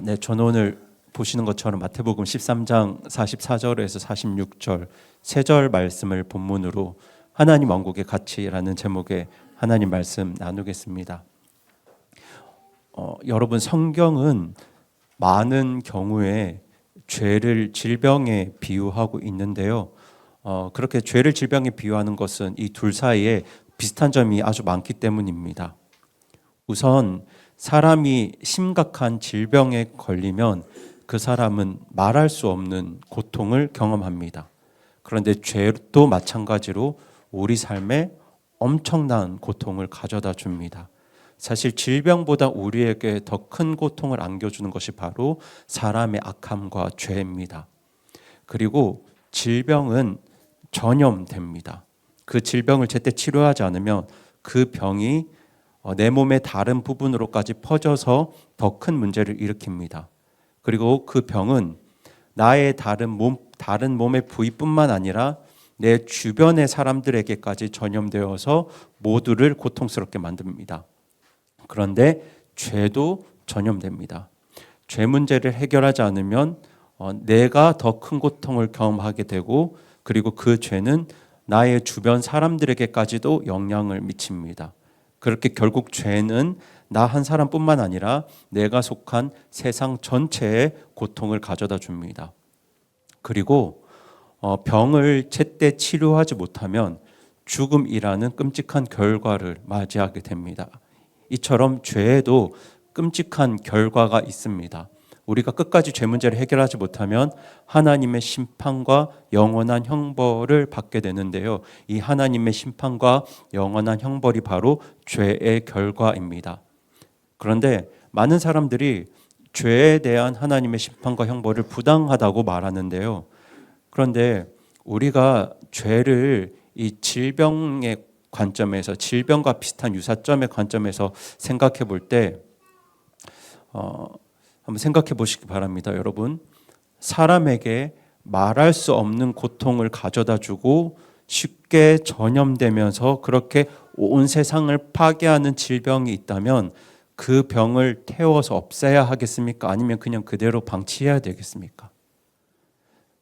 네, 저는 오늘 보시는 것처럼 마태복음 13장 44절에서 46절 세 절 말씀을 본문으로 하나님 왕국의 가치라는 제목의 하나님 말씀 나누겠습니다. 여러분, 성경은 많은 경우에 죄를 질병에 비유하고 있는데요. 그렇게 죄를 질병에 비유하는 것은 이 둘 사이에 비슷한 점이 아주 많기 때문입니다. 우선 사람이 심각한 질병에 걸리면 그 사람은 말할 수 없는 고통을 경험합니다. 그런데 죄도 마찬가지로 우리 삶에 엄청난 고통을 가져다 줍니다. 사실 질병보다 우리에게 더 큰 고통을 안겨주는 것이 바로 사람의 악함과 죄입니다. 그리고 질병은 전염됩니다. 그 질병을 제때 치료하지 않으면 그 병이 내 몸의 다른 부분으로까지 퍼져서 더 큰 문제를 일으킵니다. 그리고 그 병은 나의 다른 몸의 부위뿐만 아니라 내 주변의 사람들에게까지 전염되어서 모두를 고통스럽게 만듭니다. 그런데 죄도 전염됩니다. 죄 문제를 해결하지 않으면 내가 더 큰 고통을 경험하게 되고, 그리고 그 죄는 나의 주변 사람들에게까지도 영향을 미칩니다. 그렇게 결국 죄는 나 한 사람뿐만 아니라 내가 속한 세상 전체에 고통을 가져다 줍니다. 그리고 병을 제때 치료하지 못하면 죽음이라는 끔찍한 결과를 맞이하게 됩니다. 이처럼 죄에도 끔찍한 결과가 있습니다. 우리가 끝까지 죄 문제를 해결하지 못하면 하나님의 심판과 영원한 형벌을 받게 되는데요. 이 하나님의 심판과 영원한 형벌이 바로 죄의 결과입니다. 그런데 많은 사람들이 죄에 대한 하나님의 심판과 형벌을 부당하다고 말하는데요. 그런데 우리가 죄를 이 질병의 관점에서, 질병과 비슷한 유사점의 관점에서 생각해 볼 때 한번 생각해 보시기 바랍니다. 여러분, 사람에게 말할 수 없는 고통을 가져다 주고 쉽게 전염되면서 그렇게 온 세상을 파괴하는 질병이 있다면 그 병을 태워서 없애야 하겠습니까? 아니면 그냥 그대로 방치해야 되겠습니까?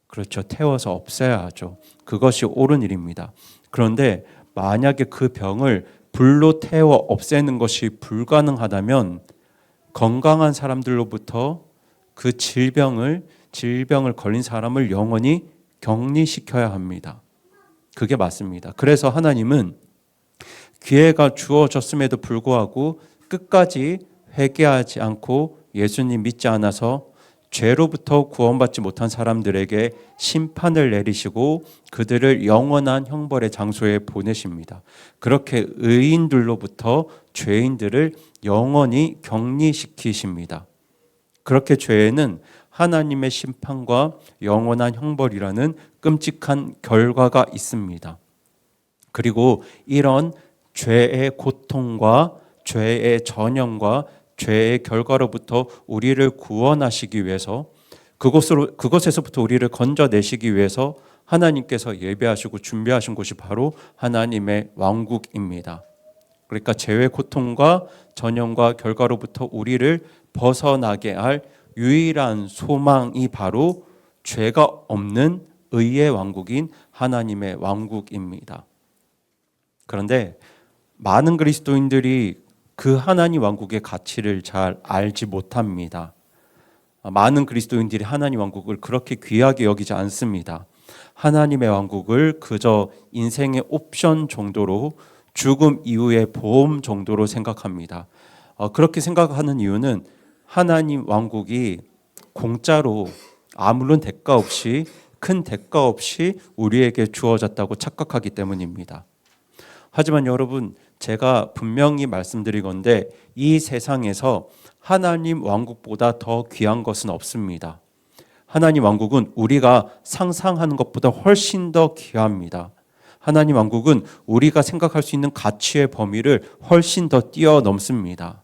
그렇죠. 태워서 없애야 하죠. 그것이 옳은 일입니다. 그런데 만약에 그 병을 불로 태워 없애는 것이 불가능하다면 건강한 사람들로부터 그 질병을 걸린 사람을 영원히 격리시켜야 합니다. 그게 맞습니다. 그래서 하나님은 기회가 주어졌음에도 불구하고 끝까지 회개하지 않고 예수님 믿지 않아서 죄로부터 구원받지 못한 사람들에게 심판을 내리시고 그들을 영원한 형벌의 장소에 보내십니다. 그렇게 의인들로부터 죄인들을 영원히 격리시키십니다. 그렇게 죄에는 하나님의 심판과 영원한 형벌이라는 끔찍한 결과가 있습니다. 그리고 이런 죄의 고통과 죄의 전염과 죄의 결과로부터 우리를 구원하시기 위해서, 그것에서부터 우리를 건져내시기 위해서 하나님께서 예배하시고 준비하신 곳이 바로 하나님의 왕국입니다. 그러니까 죄의 고통과 전염과 결과로부터 우리를 벗어나게 할 유일한 소망이 바로 죄가 없는 의의 왕국인 하나님의 왕국입니다. 그런데 많은 그리스도인들이 그 하나님 왕국의 가치를 잘 알지 못합니다. 많은 그리스도인들이 하나님 왕국을 그렇게 귀하게 여기지 않습니다. 하나님의 왕국을 그저 인생의 옵션 정도로, 죽음 이후의 보험 정도로 생각합니다. 그렇게 생각하는 이유는 하나님 왕국이 공짜로 아무런 대가 없이, 큰 대가 없이 우리에게 주어졌다고 착각하기 때문입니다. 하지만 여러분, 제가 분명히 말씀드리건대 이 세상에서 하나님 왕국보다 더 귀한 것은 없습니다. 하나님 왕국은 우리가 상상하는 것보다 훨씬 더 귀합니다. 하나님 왕국은 우리가 생각할 수 있는 가치의 범위를 훨씬 더 뛰어넘습니다.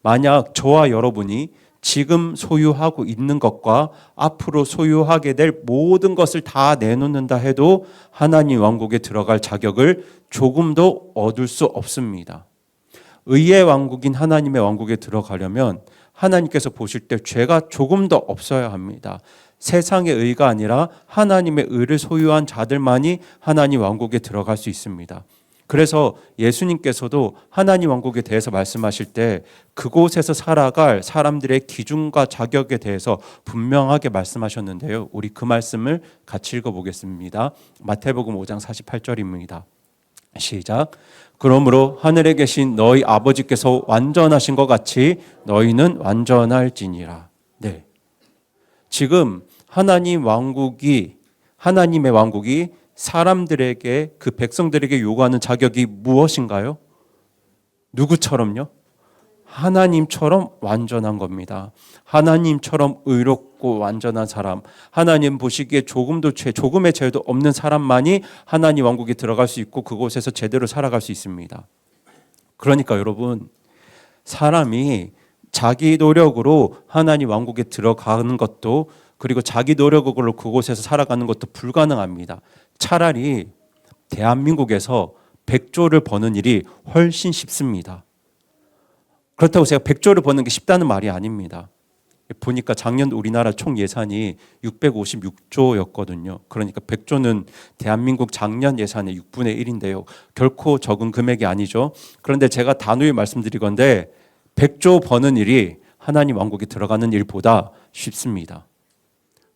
만약 저와 여러분이 지금 소유하고 있는 것과 앞으로 소유하게 될 모든 것을 다 내놓는다 해도 하나님 왕국에 들어갈 자격을 조금도 얻을 수 없습니다. 의의 왕국인 하나님의 왕국에 들어가려면 하나님께서 보실 때 죄가 조금 더 없어야 합니다. 세상의 의가 아니라 하나님의 의를 소유한 자들만이 하나님 왕국에 들어갈 수 있습니다. 그래서 예수님께서도 하나님 왕국에 대해서 말씀하실 때 그곳에서 살아갈 사람들의 기준과 자격에 대해서 분명하게 말씀하셨는데요. 우리 그 말씀을 같이 읽어보겠습니다. 마태복음 5장 48절입니다. 시작. 그러므로 하늘에 계신 너희 아버지께서 완전하신 것 같이 너희는 완전할지니라. 네. 지금 하나님의 왕국이 사람들에게, 그 백성들에게 요구하는 자격이 무엇인가요? 누구처럼요? 하나님처럼 완전한 겁니다. 하나님처럼 의롭고 완전한 사람, 하나님 보시기에 조금의 죄도 없는 사람만이 하나님 왕국에 들어갈 수 있고 그곳에서 제대로 살아갈 수 있습니다. 그러니까 여러분, 사람이 자기 노력으로 하나님 왕국에 들어가는 것도, 그리고 자기 노력으로 그곳에서 살아가는 것도 불가능합니다. 차라리 대한민국에서 100조를 버는 일이 훨씬 쉽습니다. 그렇다고 제가 100조를 버는 게 쉽다는 말이 아닙니다. 보니까 작년 우리나라 총 예산이 656조였거든요. 그러니까 100조는 대한민국 작년 예산의 6분의 1인데요. 결코 적은 금액이 아니죠. 그런데 제가 단호히 말씀드리건대 100조 버는 일이 하나님 왕국에 들어가는 일보다 쉽습니다.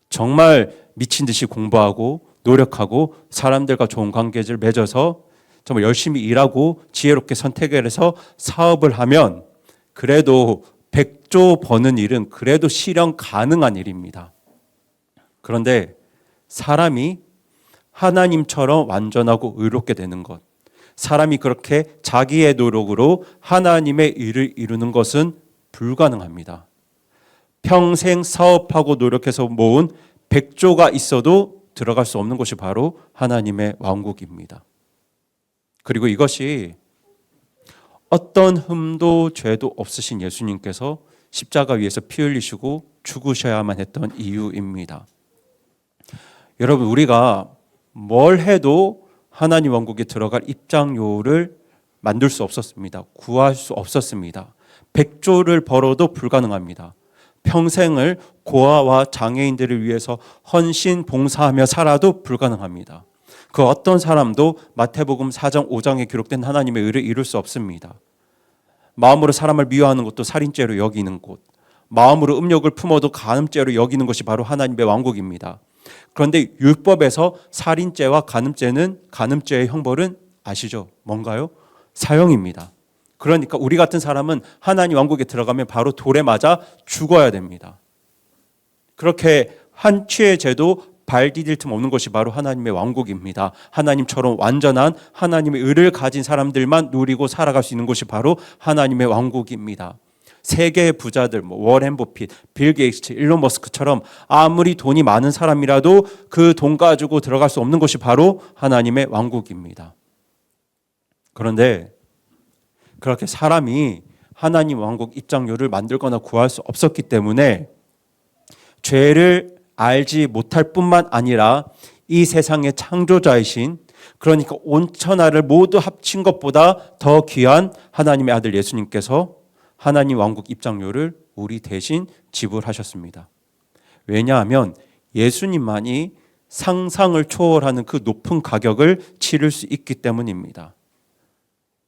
정말 미친 듯이 공부하고 노력하고 사람들과 좋은 관계를 맺어서 정말 열심히 일하고 지혜롭게 선택을 해서 사업을 하면 그래도 100조 버는 일은 그래도 실현 가능한 일입니다. 그런데 사람이 하나님처럼 완전하고 의롭게 되는 것, 사람이 그렇게 자기의 노력으로 하나님의 일을 이루는 것은 불가능합니다. 평생 사업하고 노력해서 모은 100조가 있어도 들어갈 수 없는 곳이 바로 하나님의 왕국입니다. 그리고 이것이 어떤 흠도 죄도 없으신 예수님께서 십자가 위에서 피 흘리시고 죽으셔야만 했던 이유입니다. 여러분, 우리가 뭘 해도 하나님 왕국에 들어갈 입장료를 만들 수 없었습니다. 구할 수 없었습니다. 100조를 벌어도 불가능합니다. 평생을 고아와 장애인들을 위해서 헌신 봉사하며 살아도 불가능합니다. 그 어떤 사람도 마태복음 4장 5장에 기록된 하나님의 의를 이룰 수 없습니다. 마음으로 사람을 미워하는 것도 살인죄로 여기는 곳, 마음으로 음욕을 품어도 간음죄로 여기는 것이 바로 하나님의 왕국입니다. 그런데 율법에서 살인죄와 간음죄의 형벌은 아시죠? 뭔가요? 사형입니다. 그러니까 우리 같은 사람은 하나님 왕국에 들어가면 바로 돌에 맞아 죽어야 됩니다. 그렇게 한 치의 죄도 발 디딜 틈 없는 것이 바로 하나님의 왕국입니다. 하나님처럼 완전한 하나님의 의를 가진 사람들만 누리고 살아갈 수 있는 곳이 바로 하나님의 왕국입니다. 세계의 부자들, 워렌 버핏, 빌 게이츠, 일론 머스크처럼 아무리 돈이 많은 사람이라도 그 돈 가지고 들어갈 수 없는 곳이 바로 하나님의 왕국입니다. 그런데 그렇게 사람이 하나님 왕국 입장료를 만들거나 구할 수 없었기 때문에 죄를 알지 못할 뿐만 아니라 이 세상의 창조자이신, 그러니까 온 천하를 모두 합친 것보다 더 귀한 하나님의 아들 예수님께서 하나님 왕국 입장료를 우리 대신 지불하셨습니다. 왜냐하면 예수님만이 상상을 초월하는 그 높은 가격을 치를 수 있기 때문입니다.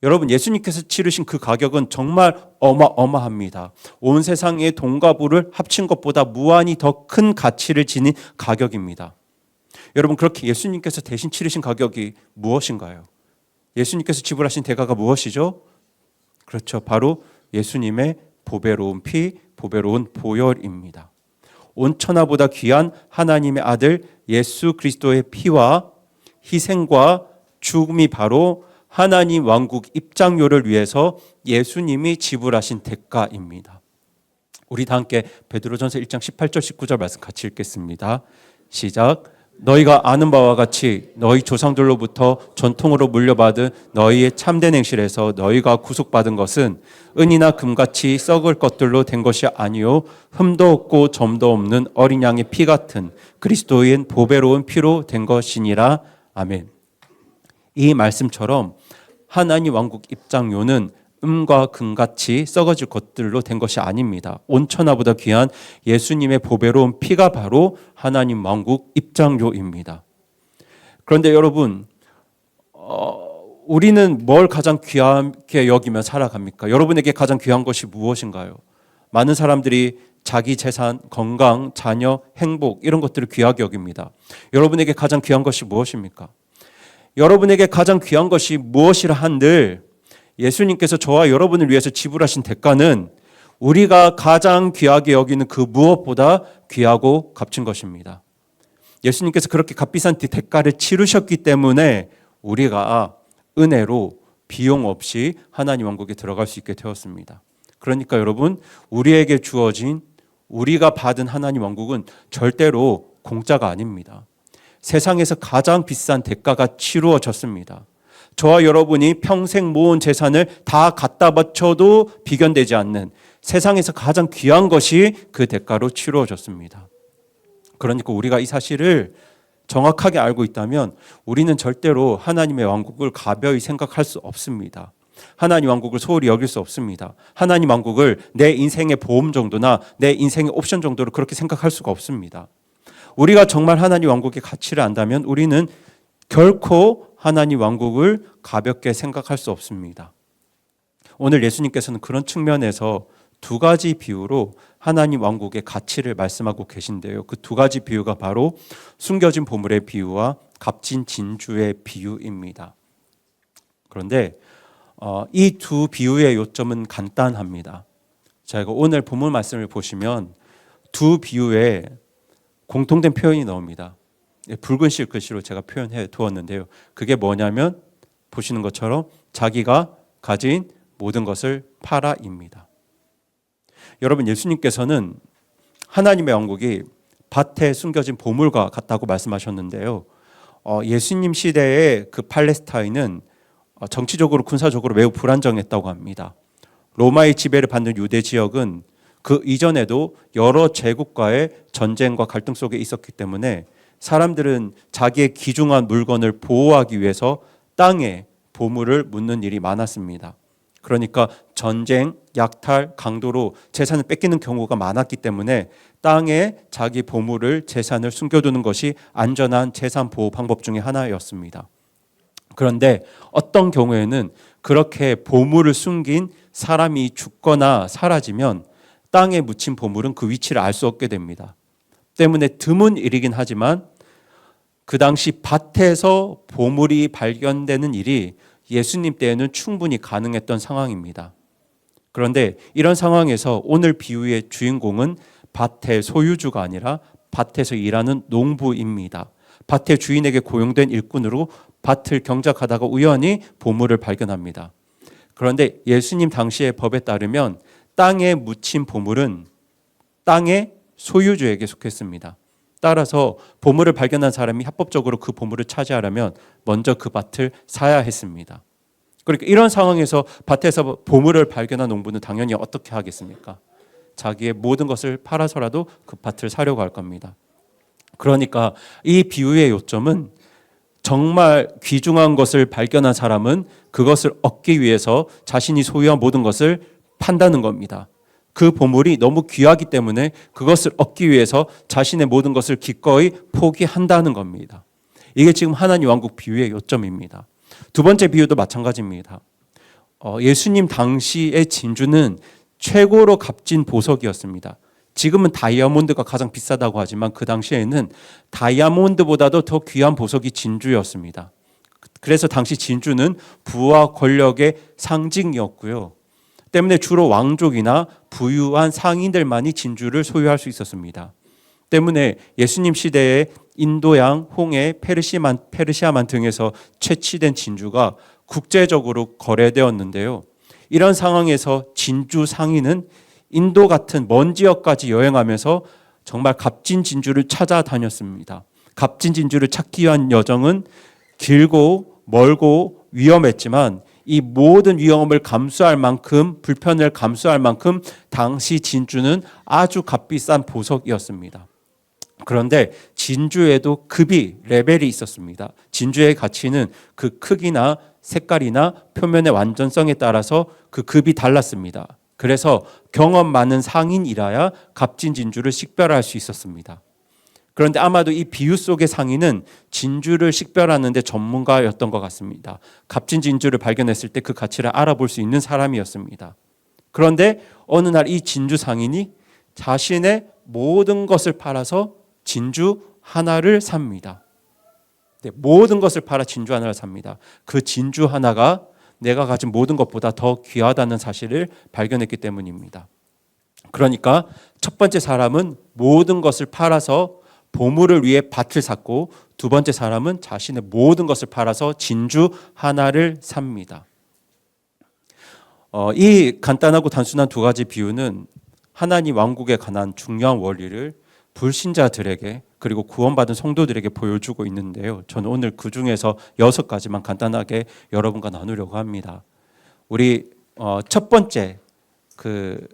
여러분, 예수님께서 치르신 그 가격은 정말 어마어마합니다. 온 세상의 돈과 부를 합친 것보다 무한히 더 큰 가치를 지닌 가격입니다. 여러분, 그렇게 예수님께서 대신 치르신 가격이 무엇인가요? 예수님께서 지불하신 대가가 무엇이죠? 그렇죠. 바로 예수님의 보배로운 피, 보배로운 보혈입니다. 온 천하보다 귀한 하나님의 아들 예수 그리스도의 피와 희생과 죽음이 바로 하나님 왕국 입장료를 위해서 예수님이 지불하신 대가입니다. 우리 다 함께 베드로전서 1장 18절 19절 말씀 같이 읽겠습니다. 시작. 너희가 아는 바와 같이 너희 조상들로부터 전통으로 물려받은 너희의 참된 행실에서 너희가 구속받은 것은 은이나 금같이 썩을 것들로 된 것이 아니요 흠도 없고 점도 없는 어린 양의 피 같은 그리스도인 보배로운 피로 된 것이니라. 아멘. 이 말씀처럼 하나님 왕국 입장료는 음과 금같이 썩어질 것들로 된 것이 아닙니다. 온천하보다 귀한 예수님의 보배로운 피가 바로 하나님 왕국 입장료입니다. 그런데 여러분, 우리는 뭘 가장 귀하게 여기며 살아갑니까? 여러분에게 가장 귀한 것이 무엇인가요? 많은 사람들이 자기 재산, 건강, 자녀, 행복 이런 것들을 귀하게 여깁니다. 여러분에게 가장 귀한 것이 무엇입니까? 여러분에게 가장 귀한 것이 무엇이라 한들 예수님께서 저와 여러분을 위해서 지불하신 대가는 우리가 가장 귀하게 여기는 그 무엇보다 귀하고 값진 것입니다. 예수님께서 그렇게 값비싼 대가를 치르셨기 때문에 우리가 은혜로 비용 없이 하나님 왕국에 들어갈 수 있게 되었습니다. 그러니까 여러분, 우리에게 주어진 우리가 받은 하나님 왕국은 절대로 공짜가 아닙니다. 세상에서 가장 비싼 대가가 치루어졌습니다. 저와 여러분이 평생 모은 재산을 다 갖다 바쳐도 비견되지 않는 세상에서 가장 귀한 것이 그 대가로 치루어졌습니다. 그러니까 우리가 이 사실을 정확하게 알고 있다면 우리는 절대로 하나님의 왕국을 가벼이 생각할 수 없습니다. 하나님 왕국을 소홀히 여길 수 없습니다. 하나님 왕국을 내 인생의 보험 정도나 내 인생의 옵션 정도로 그렇게 생각할 수가 없습니다. 우리가 정말 하나님 왕국의 가치를 안다면 우리는 결코 하나님 왕국을 가볍게 생각할 수 없습니다. 오늘 예수님께서는 그런 측면에서 두 가지 비유로 하나님 왕국의 가치를 말씀하고 계신데요. 그 두 가지 비유가 바로 숨겨진 보물의 비유와 값진 진주의 비유입니다. 그런데 이 두 비유의 요점은 간단합니다. 제가 오늘 본문 말씀을 보시면 두 비유에 공통된 표현이 나옵니다. 붉은 실글씨로 제가 표현해 두었는데요. 그게 뭐냐면 보시는 것처럼 자기가 가진 모든 것을 팔아입니다. 여러분, 예수님께서는 하나님의 왕국이 밭에 숨겨진 보물과 같다고 말씀하셨는데요. 예수님 시대의 그 팔레스타인은 정치적으로 군사적으로 매우 불안정했다고 합니다. 로마의 지배를 받는 유대 지역은 그 이전에도 여러 제국과의 전쟁과 갈등 속에 있었기 때문에 사람들은 자기의 귀중한 물건을 보호하기 위해서 땅에 보물을 묻는 일이 많았습니다. 그러니까 전쟁, 약탈, 강도로 재산을 뺏기는 경우가 많았기 때문에 땅에 자기 보물을, 재산을 숨겨두는 것이 안전한 재산 보호 방법 중에 하나였습니다. 그런데 어떤 경우에는 그렇게 보물을 숨긴 사람이 죽거나 사라지면 땅에 묻힌 보물은 그 위치를 알 수 없게 됩니다. 때문에 드문 일이긴 하지만 그 당시 밭에서 보물이 발견되는 일이 예수님 때에는 충분히 가능했던 상황입니다. 그런데 이런 상황에서 오늘 비유의 주인공은 밭의 소유주가 아니라 밭에서 일하는 농부입니다. 밭의 주인에게 고용된 일꾼으로 밭을 경작하다가 우연히 보물을 발견합니다. 그런데 예수님 당시의 법에 따르면 땅에 묻힌 보물은 땅의 소유주에게 속했습니다. 따라서 보물을 발견한 사람이 합법적으로 그 보물을 차지하려면 먼저 그 밭을 사야 했습니다. 그러니까 이런 상황에서 밭에서 보물을 발견한 농부는 당연히 어떻게 하겠습니까? 자기의 모든 것을 팔아서라도 그 밭을 사려고 할 겁니다. 그러니까 이 비유의 요점은 정말 귀중한 것을 발견한 사람은 그것을 얻기 위해서 자신이 소유한 모든 것을 판다는 겁니다. 그 보물이 너무 귀하기 때문에 그것을 얻기 위해서 자신의 모든 것을 기꺼이 포기한다는 겁니다. 이게 지금 하나님 왕국 비유의 요점입니다. 두 번째 비유도 마찬가지입니다. 예수님 당시의 진주는 최고로 값진 보석이었습니다. 지금은 다이아몬드가 가장 비싸다고 하지만 그 당시에는 다이아몬드보다도 더 귀한 보석이 진주였습니다. 그래서 당시 진주는 부와 권력의 상징이었고요. 때문에 주로 왕족이나 부유한 상인들만이 진주를 소유할 수 있었습니다. 때문에 예수님 시대에 인도양, 홍해, 페르시아만 등에서 채취된 진주가 국제적으로 거래되었는데요. 이런 상황에서 진주 상인은 인도 같은 먼 지역까지 여행하면서 정말 값진 진주를 찾아다녔습니다. 값진 진주를 찾기 위한 여정은 길고 멀고 위험했지만 이 모든 위험을 감수할 만큼, 불편을 감수할 만큼 당시 진주는 아주 값비싼 보석이었습니다. 그런데 진주에도 급이, 레벨이 있었습니다. 진주의 가치는 그 크기나 색깔이나 표면의 완전성에 따라서 그 급이 달랐습니다. 그래서 경험 많은 상인이라야 값진 진주를 식별할 수 있었습니다. 그런데 아마도 이 비유 속의 상인은 진주를 식별하는 데 전문가였던 것 같습니다. 값진 진주를 발견했을 때 그 가치를 알아볼 수 있는 사람이었습니다. 그런데 어느 날 이 진주 상인이 자신의 모든 것을 팔아서 진주 하나를 삽니다. 네, 모든 것을 팔아 진주 하나를 삽니다. 그 진주 하나가 내가 가진 모든 것보다 더 귀하다는 사실을 발견했기 때문입니다. 그러니까 첫 번째 사람은 모든 것을 팔아서 보물을 위해 밭을 샀고, 두 번째 사람은 자신의 모든 것을 팔아서 진주 하나를 삽니다. 이 간단하고 단순한 두 가지 비유는 하나님 왕국에 관한 중요한 원리를 불신자들에게 그리고 구원받은 성도들에게 보여주고 있는데요. 저는 오늘 그 중에서 6가지만 간단하게 여러분과 나누려고 합니다. 우리 첫 번째 그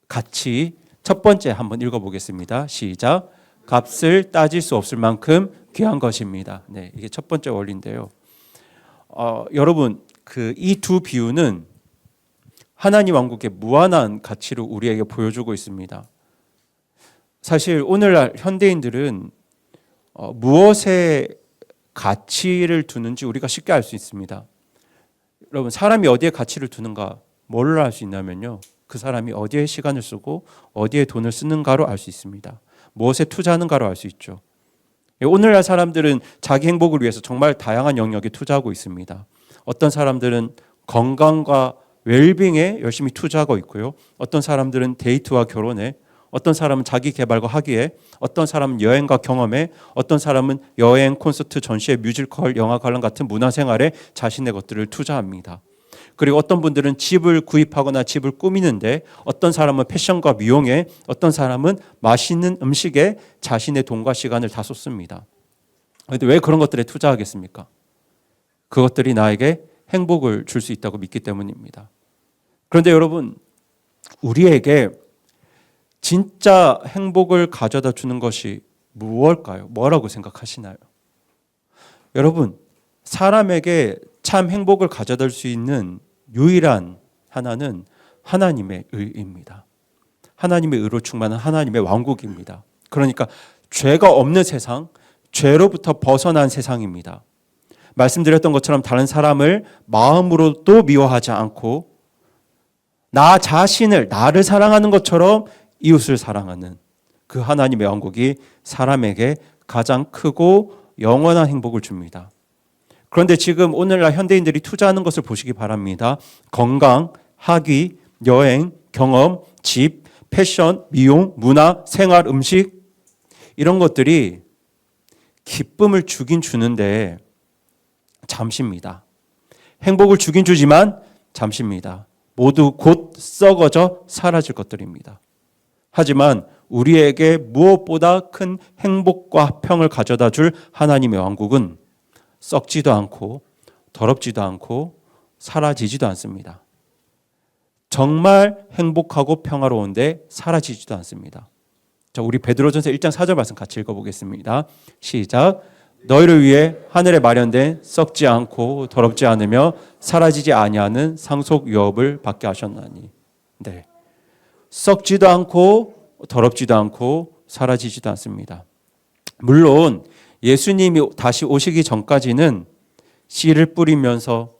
가치, 첫 번째 한번 읽어보겠습니다. 시작. 값을 따질 수 없을 만큼 귀한 것입니다. 네, 이게 첫 번째 원리인데요. 여러분, 이 두 비유는 하나님 왕국의 무한한 가치를 우리에게 보여주고 있습니다. 사실 오늘날 현대인들은 무엇에 가치를 두는지 우리가 쉽게 알 수 있습니다. 여러분, 사람이 어디에 가치를 두는가 뭘로 알 수 있냐면요, 그 사람이 어디에 시간을 쓰고 어디에 돈을 쓰는가로 알 수 있습니다. 무엇에 투자하는가로 알 수 있죠. 오늘날 사람들은 자기 행복을 위해서 정말 다양한 영역에 투자하고 있습니다. 어떤 사람들은 건강과 웰빙에 열심히 투자하고 있고요. 어떤 사람들은 데이트와 결혼에, 어떤 사람은 자기 개발과 학위에, 어떤 사람은 여행과 경험에, 어떤 사람은 여행, 콘서트, 전시회, 뮤지컬, 영화 관람 같은 문화생활에 자신의 것들을 투자합니다. 그리고 어떤 분들은 집을 구입하거나 집을 꾸미는데, 어떤 사람은 패션과 미용에, 어떤 사람은 맛있는 음식에 자신의 돈과 시간을 다 쏟습니다. 그런데 왜 그런 것들에 투자하겠습니까? 그것들이 나에게 행복을 줄 수 있다고 믿기 때문입니다. 그런데 여러분, 우리에게 진짜 행복을 가져다 주는 것이 무엇일까요? 뭐라고 생각하시나요? 여러분, 사람에게 참 행복을 가져다 줄 수 있는 유일한 하나는 하나님의 의입니다. 하나님의 의로 충만한 하나님의 왕국입니다. 그러니까 죄가 없는 세상, 죄로부터 벗어난 세상입니다. 말씀드렸던 것처럼 다른 사람을 마음으로도 미워하지 않고 나 자신을, 나를 사랑하는 것처럼 이웃을 사랑하는 그 하나님의 왕국이 사람에게 가장 크고 영원한 행복을 줍니다. 그런데 지금 오늘날 현대인들이 투자하는 것을 보시기 바랍니다. 건강, 학위, 여행, 경험, 집, 패션, 미용, 문화, 생활, 음식, 이런 것들이 기쁨을 주긴 주는데 잠시입니다. 행복을 주긴 주지만 잠시입니다. 모두 곧 썩어져 사라질 것들입니다. 하지만 우리에게 무엇보다 큰 행복과 평을 가져다 줄 하나님의 왕국은 썩지도 않고 더럽지도 않고 사라지지도 않습니다. 정말 행복하고 평화로운데 사라지지도 않습니다. 자, 우리 베드로전서 1장 4절 말씀 같이 읽어보겠습니다. 시작. 너희를 위해 하늘에 마련된 썩지 않고 더럽지 않으며 사라지지 아니하는 상속 유업을 받게 하셨나니. 네, 썩지도 않고 더럽지도 않고 사라지지도 않습니다. 물론 예수님이 다시 오시기 전까지는 씨를 뿌리면서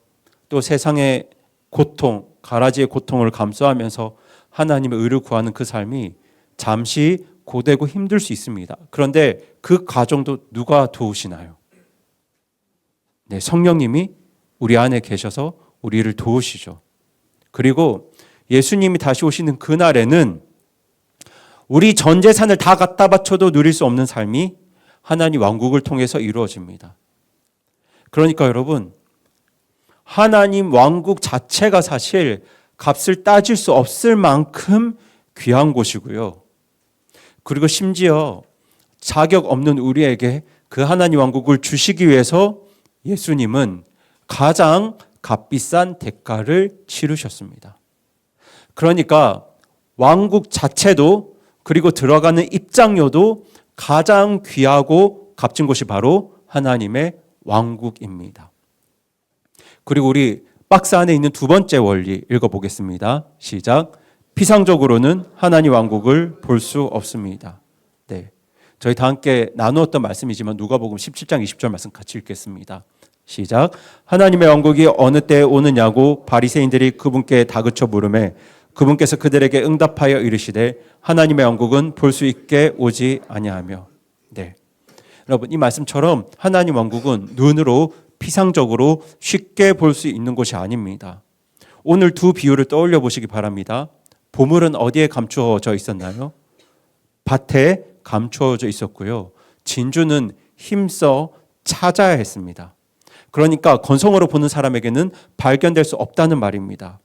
또 세상의 고통, 가라지의 고통을 감수하면서 하나님의 의를 구하는 그 삶이 잠시 고되고 힘들 수 있습니다. 그런데 그 과정도 누가 도우시나요? 네, 성령님이 우리 안에 계셔서 우리를 도우시죠. 그리고 예수님이 다시 오시는 그날에는 우리 전 재산을 다 갖다 바쳐도 누릴 수 없는 삶이 하나님 왕국을 통해서 이루어집니다. 그러니까 여러분, 하나님 왕국 자체가 사실 값을 따질 수 없을 만큼 귀한 곳이고요. 그리고 심지어 자격 없는 우리에게 그 하나님 왕국을 주시기 위해서 예수님은 가장 값비싼 대가를 치르셨습니다. 그러니까 왕국 자체도 그리고 들어가는 입장료도 가장 귀하고 값진 곳이 바로 하나님의 왕국입니다. 그리고 우리 박스 안에 있는 두 번째 원리 읽어보겠습니다. 시작. 피상적으로는 하나님 왕국을 볼 수 없습니다. 네, 저희 다 함께 나누었던 말씀이지만 누가복음 17장 20절 말씀 같이 읽겠습니다. 시작. 하나님의 왕국이 어느 때에 오느냐고 바리새인들이 그분께 다그쳐 물으매 그분께서 그들에게 응답하여 이르시되 하나님의 왕국은 볼 수 있게 오지 아니하며. 네, 여러분 이 말씀처럼 하나님 왕국은 눈으로 피상적으로 쉽게 볼 수 있는 곳이 아닙니다. 오늘 두 비유를 떠올려 보시기 바랍니다. 보물은 어디에 감추어져 있었나요? 밭에 감추어져 있었고요. 진주는 힘써 찾아야 했습니다. 그러니까 건성으로 보는 사람에게는 발견될 수 없다는 말입니다.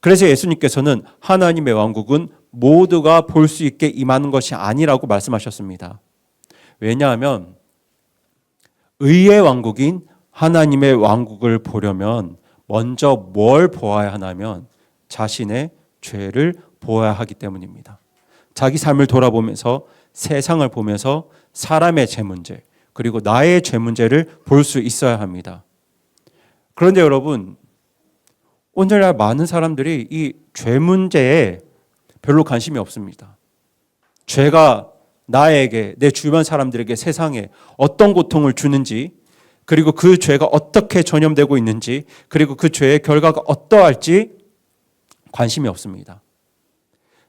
그래서 예수님께서는 하나님의 왕국은 모두가 볼 수 있게 임하는 것이 아니라고 말씀하셨습니다. 왜냐하면 의의 왕국인 하나님의 왕국을 보려면 먼저 뭘 보아야 하냐면 자신의 죄를 보아야 하기 때문입니다. 자기 삶을 돌아보면서 세상을 보면서 사람의 죄 문제 그리고 나의 죄 문제를 볼 수 있어야 합니다. 그런데 여러분, 오늘날 많은 사람들이 이 죄 문제에 별로 관심이 없습니다. 죄가 나에게, 내 주변 사람들에게, 세상에 어떤 고통을 주는지, 그리고 그 죄가 어떻게 전염되고 있는지, 그리고 그 죄의 결과가 어떠할지 관심이 없습니다.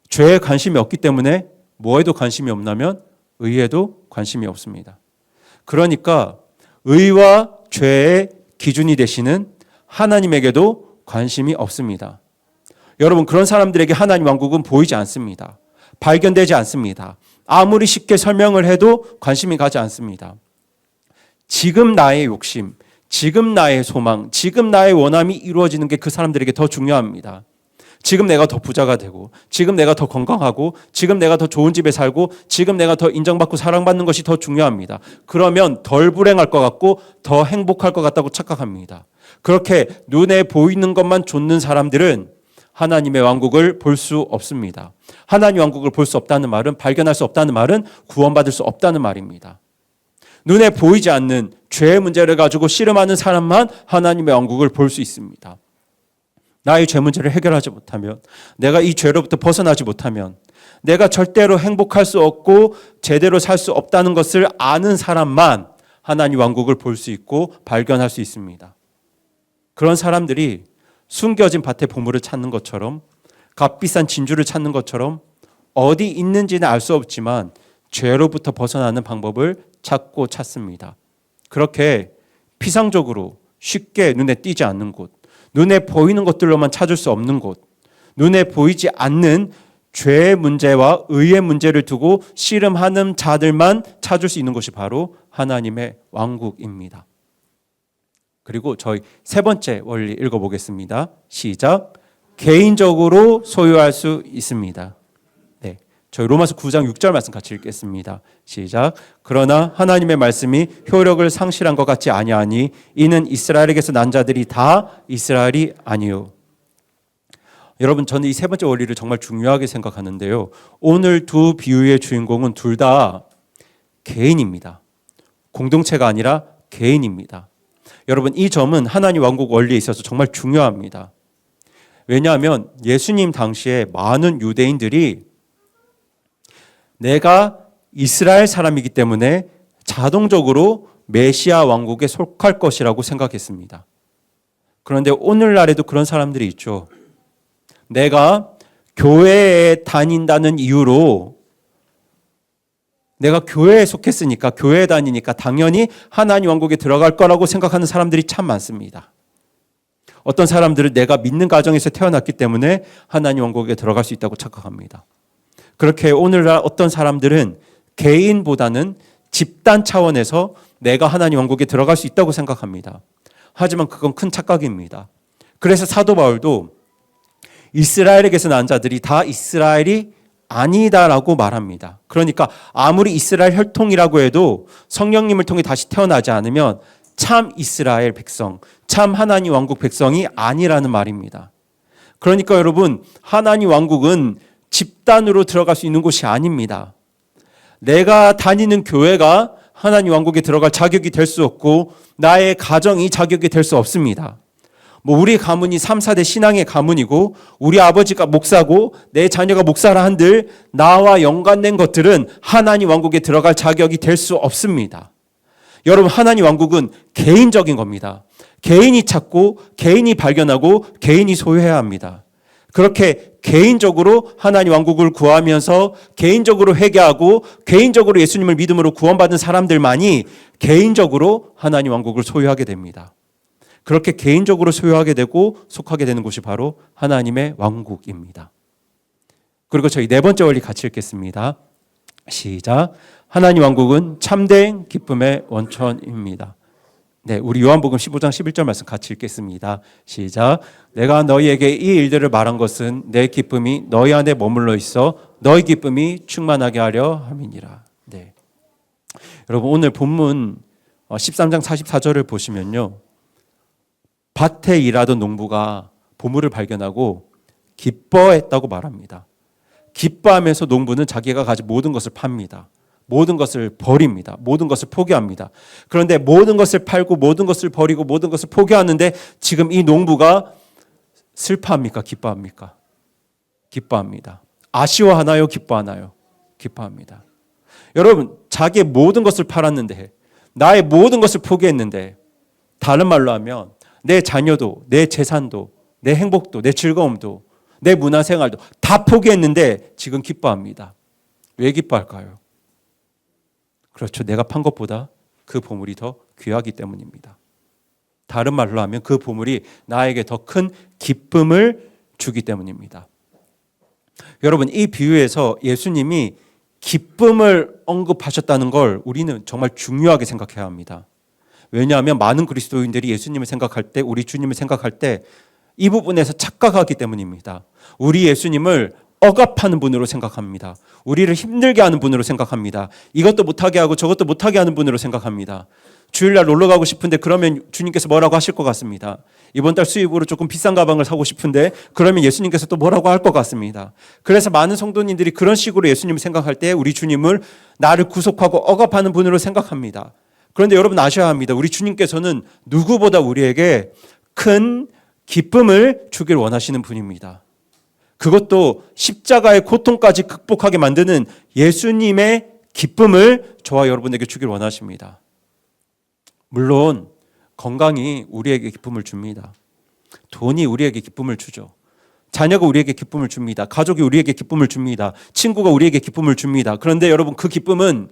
죄에 관심이 없기 때문에 뭐에도 관심이 없다면 의에도 관심이 없습니다. 그러니까 의와 죄의 기준이 되시는 하나님에게도 관심이 없습니다. 여러분, 그런 사람들에게 하나님 왕국은 보이지 않습니다. 발견되지 않습니다. 아무리 쉽게 설명을 해도 관심이 가지 않습니다. 지금 나의 욕심, 지금 나의 소망, 지금 나의 원함이 이루어지는 게 그 사람들에게 더 중요합니다. 지금 내가 더 부자가 되고, 지금 내가 더 건강하고, 지금 내가 더 좋은 집에 살고, 지금 내가 더 인정받고 사랑받는 것이 더 중요합니다. 그러면 덜 불행할 것 같고 더 행복할 것 같다고 착각합니다. 그렇게 눈에 보이는 것만 좇는 사람들은 하나님의 왕국을 볼 수 없습니다. 하나님 왕국을 볼 수 없다는 말은, 발견할 수 없다는 말은 구원받을 수 없다는 말입니다. 눈에 보이지 않는 죄의 문제를 가지고 씨름하는 사람만 하나님의 왕국을 볼 수 있습니다. 나의 죄 문제를 해결하지 못하면, 내가 이 죄로부터 벗어나지 못하면 내가 절대로 행복할 수 없고 제대로 살 수 없다는 것을 아는 사람만 하나님 왕국을 볼 수 있고 발견할 수 있습니다. 그런 사람들이 숨겨진 밭의 보물을 찾는 것처럼, 값비싼 진주를 찾는 것처럼 어디 있는지는 알 수 없지만 죄로부터 벗어나는 방법을 찾고 찾습니다. 그렇게 피상적으로 쉽게 눈에 띄지 않는 곳, 눈에 보이는 것들로만 찾을 수 없는 곳, 눈에 보이지 않는 죄의 문제와 의의 문제를 두고 씨름하는 자들만 찾을 수 있는 것이 바로 하나님의 왕국입니다. 그리고 저희 세 번째 원리 읽어보겠습니다. 시작. 개인적으로 소유할 수 있습니다. 네, 저희 로마서 9장 6절 말씀 같이 읽겠습니다. 시작. 그러나 하나님의 말씀이 효력을 상실한 것 같지 아니하니 이는 이스라엘에게서 난 자들이 다 이스라엘이 아니요. 여러분, 저는 이 세 번째 원리를 정말 중요하게 생각하는데요. 오늘 두 비유의 주인공은 둘 다 개인입니다. 공동체가 아니라 개인입니다. 여러분, 이 점은 하나님 왕국 원리에 있어서 정말 중요합니다. 왜냐하면 예수님 당시에 많은 유대인들이 내가 이스라엘 사람이기 때문에 자동적으로 메시아 왕국에 속할 것이라고 생각했습니다. 그런데 오늘날에도 그런 사람들이 있죠. 내가 교회에 다닌다는 이유로, 내가 교회에 속했으니까, 교회에 다니니까 당연히 하나님 왕국에 들어갈 거라고 생각하는 사람들이 참 많습니다. 어떤 사람들은 내가 믿는 가정에서 태어났기 때문에 하나님 왕국에 들어갈 수 있다고 착각합니다. 그렇게 오늘날 어떤 사람들은 개인보다는 집단 차원에서 내가 하나님 왕국에 들어갈 수 있다고 생각합니다. 하지만 그건 큰 착각입니다. 그래서 사도 바울도 이스라엘에게서 난 자들이 다 이스라엘이 아니다라고 말합니다. 그러니까 아무리 이스라엘 혈통이라고 해도 성령님을 통해 다시 태어나지 않으면 참 이스라엘 백성, 참 하나님 왕국 백성이 아니라는 말입니다. 그러니까 여러분, 하나님 왕국은 집단으로 들어갈 수 있는 곳이 아닙니다. 내가 다니는 교회가 하나님 왕국에 들어갈 자격이 될 수 없고 나의 가정이 자격이 될 수 없습니다. 우리 가문이 3, 4대 신앙의 가문이고 우리 아버지가 목사고 내 자녀가 목사라 한들 나와 연관된 것들은 하나님 왕국에 들어갈 자격이 될 수 없습니다. 여러분, 하나님 왕국은 개인적인 겁니다. 개인이 찾고 개인이 발견하고 개인이 소유해야 합니다. 그렇게 개인적으로 하나님 왕국을 구하면서 개인적으로 회개하고 개인적으로 예수님을 믿음으로 구원받은 사람들만이 개인적으로 하나님 왕국을 소유하게 됩니다. 그렇게 개인적으로 소유하게 되고 속하게 되는 곳이 바로 하나님의 왕국입니다. 그리고 저희 네 번째 원리 같이 읽겠습니다. 시작. 하나님 왕국은 참된 기쁨의 원천입니다. 네, 우리 요한복음 15장 11절 말씀 같이 읽겠습니다. 시작. 내가 너희에게 이 일들을 말한 것은 내 기쁨이 너희 안에 머물러 있어 너희 기쁨이 충만하게 하려 함이니라. 네. 여러분, 오늘 본문 13장 44절을 보시면요. 밭에 일하던 농부가 보물을 발견하고 기뻐했다고 말합니다. 기뻐하면서 농부는 자기가 가진 모든 것을 팝니다. 모든 것을 버립니다. 모든 것을 포기합니다. 그런데 모든 것을 팔고 모든 것을 버리고 모든 것을 포기하는데 지금 이 농부가 슬퍼합니까? 기뻐합니까? 기뻐합니다. 아쉬워하나요? 기뻐하나요? 기뻐합니다. 여러분, 자기의 모든 것을 팔았는데, 나의 모든 것을 포기했는데, 다른 말로 하면 내 자녀도, 내 재산도, 내 행복도, 내 즐거움도, 내 문화생활도 다 포기했는데 지금 기뻐합니다. 왜 기뻐할까요? 그렇죠. 내가 판 것보다 그 보물이 더 귀하기 때문입니다. 다른 말로 하면 그 보물이 나에게 더 큰 기쁨을 주기 때문입니다. 여러분, 이 비유에서 예수님이 기쁨을 언급하셨다는 걸 우리는 정말 중요하게 생각해야 합니다. 왜냐하면 많은 그리스도인들이 예수님을 생각할 때, 우리 주님을 생각할 때 이 부분에서 착각하기 때문입니다. 우리 예수님을 억압하는 분으로 생각합니다. 우리를 힘들게 하는 분으로 생각합니다. 이것도 못하게 하고 저것도 못하게 하는 분으로 생각합니다. 주일날 놀러 가고 싶은데 그러면 주님께서 뭐라고 하실 것 같습니다. 이번 달 수입으로 조금 비싼 가방을 사고 싶은데 그러면 예수님께서 또 뭐라고 할 것 같습니다. 그래서 많은 성도님들이 그런 식으로 예수님을 생각할 때 우리 주님을 나를 구속하고 억압하는 분으로 생각합니다. 그런데 여러분 아셔야 합니다. 우리 주님께서는 누구보다 우리에게 큰 기쁨을 주길 원하시는 분입니다. 그것도 십자가의 고통까지 극복하게 만드는 예수님의 기쁨을 저와 여러분에게 주길 원하십니다. 물론 건강이 우리에게 기쁨을 줍니다. 돈이 우리에게 기쁨을 주죠. 자녀가 우리에게 기쁨을 줍니다. 가족이 우리에게 기쁨을 줍니다. 친구가 우리에게 기쁨을 줍니다. 그런데 여러분, 그 기쁨은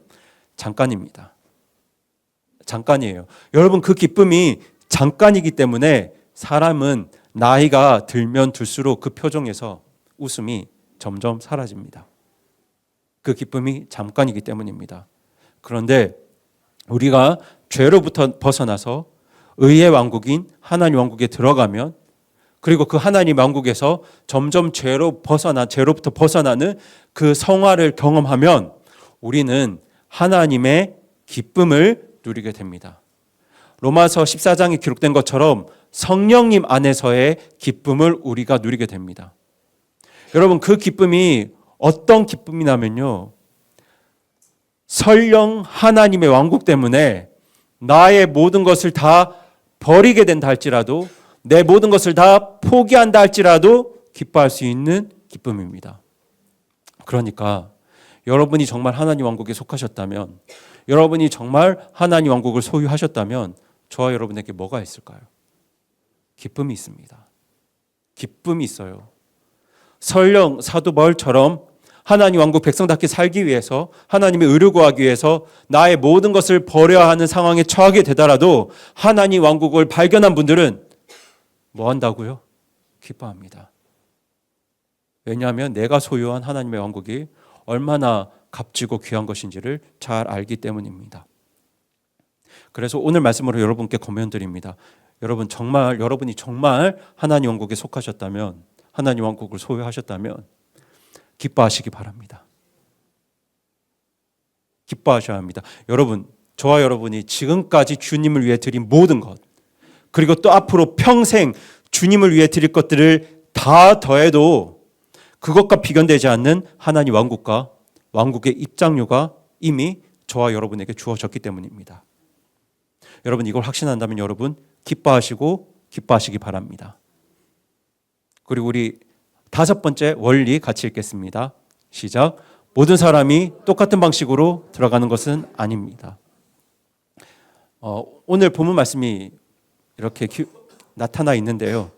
잠깐입니다. 잠깐이에요. 여러분, 그 기쁨이 잠깐이기 때문에 사람은 나이가 들면 들수록 그 표정에서 웃음이 점점 사라집니다. 그 기쁨이 잠깐이기 때문입니다. 그런데 우리가 죄로부터 벗어나서 의의 왕국인 하나님 왕국에 들어가면, 그리고 그 하나님 왕국에서 점점 죄로부터 벗어나는 그 성화를 경험하면 우리는 하나님의 기쁨을 누리게 됩니다. 로마서 14장에 기록된 것처럼 성령님 안에서의 기쁨을 우리가 누리게 됩니다. 여러분, 그 기쁨이 어떤 기쁨이냐면요, 설령 하나님의 왕국 때문에 나의 모든 것을 다 버리게 된다 할지라도, 내 모든 것을 다 포기한다 할지라도 기뻐할 수 있는 기쁨입니다. 그러니까 여러분이 정말 하나님 왕국에 속하셨다면, 여러분이 정말 하나님 왕국을 소유하셨다면 저와 여러분에게 뭐가 있을까요? 기쁨이 있습니다. 기쁨이 있어요. 설령 사도 바울처럼 하나님 왕국 백성답게 살기 위해서, 하나님의 의를 구하기 위해서 나의 모든 것을 버려야 하는 상황에 처하게 되더라도 하나님 왕국을 발견한 분들은 뭐 한다고요? 기뻐합니다. 왜냐하면 내가 소유한 하나님의 왕국이 얼마나 값지고 귀한 것인지를 잘 알기 때문입니다. 그래서 오늘 말씀으로 여러분께 권면드립니다. 여러분이 정말 하나님 왕국에 속하셨다면, 하나님 왕국을 소유하셨다면 기뻐하시기 바랍니다. 기뻐하셔야 합니다. 여러분, 저와 여러분이 지금까지 주님을 위해 드린 모든 것, 그리고 또 앞으로 평생 주님을 위해 드릴 것들을 다 더해도 그것과 비견되지 않는 하나님 왕국과 왕국의 입장료가 이미 저와 여러분에게 주어졌기 때문입니다. 여러분 이걸 확신한다면 여러분 기뻐하시기 바랍니다. 그리고 우리 5번째 원리 같이 읽겠습니다. 시작. 모든 사람이 똑같은 방식으로 들어가는 것은 아닙니다. 오늘 본문 말씀이 이렇게 나타나 있는데요.